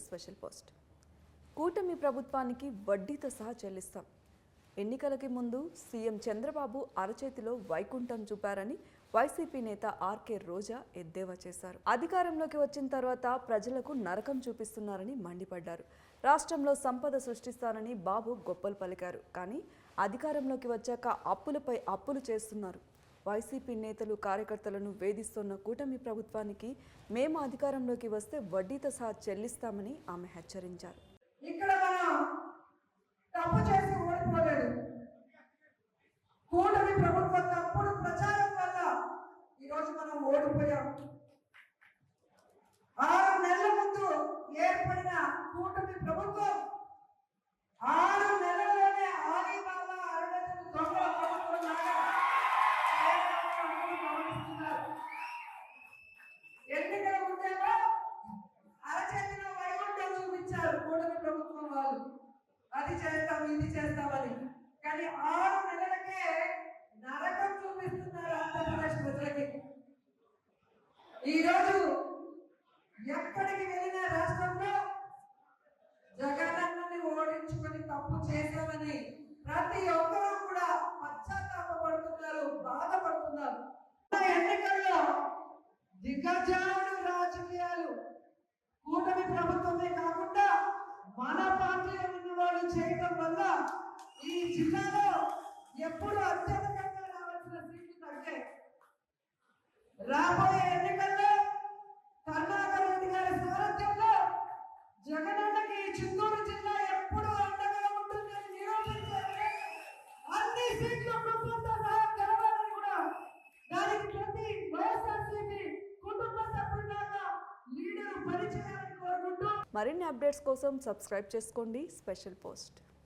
Special post. కూటమి ప్రభుత్వానికి వడ్డీతో సహా చెల్లిస్తాం. ఎన్నికలకి ముందు సీఎం చంద్రబాబు అరచేతిలో వైకుంఠం చూపారని వైసీపీ నేత ఆర్కే రోజా ఎద్దేవా చేశారు. అధికారంలోకి వచ్చిన తర్వాత ప్రజలకు నరకం చూపిస్తున్నారని మండిపడ్డారు. రాష్ట్రంలో సంపద సృష్టిస్తారని బాబు గొప్పలు పలికారు. కానీ అధికారంలోకి వచ్చాక అప్పులపై అప్పులు చేస్తున్నారు. వైసీపీ నేతలు కార్యకర్తలను వేధిస్తున్న కూటమి ప్రభుత్వానికి మేము అధికారంలోకి వస్తే వడ్డీతో సహా చెల్లిస్తామని ఆమె హెచ్చరించారు. ఇక్కడ మనం తప్పు చేసి ఓడిపోలేదు. కూటమి ప్రభుత్వం తప్పుడు ప్రచారం వల్ల ఈరోజు మనం ఓడిపోయాం. 6 నెలల ముందు ఏర్పడిన కూటమి ప్రభుత్వం 6 నెలల్లోనే ఆలీబాబా అరుణాచల్ దొంగల ప్రభుత్వం లాగా ఎన్నికల ముందేమో అరచేతిలో వైకుంఠం చూపించారు కూటమి ప్రభుత్వం వాళ్ళు. అది చేస్తాం ఇది చేస్తామని. కానీ 6 నెలలకే నరకం చూపిస్తున్నారు ఆంధ్రప్రదేశ్ ప్రజలకి. ఈరోజు ఎక్కడికి వెళ్ళిన రాష్ట్రంలో జగనన్నని ఓడించుకొని తప్పు చేశామని ప్రతి ఒక్కరూ కూడా పశ్చాత్తాపడుతున్నారు, బాధపడుతున్నారు. ఎన్నికల్లో దిగ్గజాలు రాజకీయాలు కూటమి ప్రభుత్వమే కాకుండా మన పార్టీలో ఉన్న వాళ్ళు చేయడం వల్ల ఈ జిల్లాలో ఎప్పుడు అత్యధికంగా రావాల్సిన సీట్లు తగ్గాయి. రాబోయే ఎన్నికల్లో కరుణాకర్ రెడ్డి గారి సారథ్యంలో జగనన్నకి చిత్తూరు జిల్లా ఎప్పుడు అండగా ఉంటుందని నిరూపించారు. అన్ని సీట్లు ప్రభుత్వంతో సహా గెలవాలని కూడా దానికి ప్రతి వైఎస్ఆర్సీపీ కుటుంబ సభ్యులాగా లీడర్ పనిచేయాలని కోరుకుంటూ మరిన్ని అప్డేట్స్ కోసం సబ్స్క్రైబ్ చేసుకోండి స్పెషల్ పోస్ట్.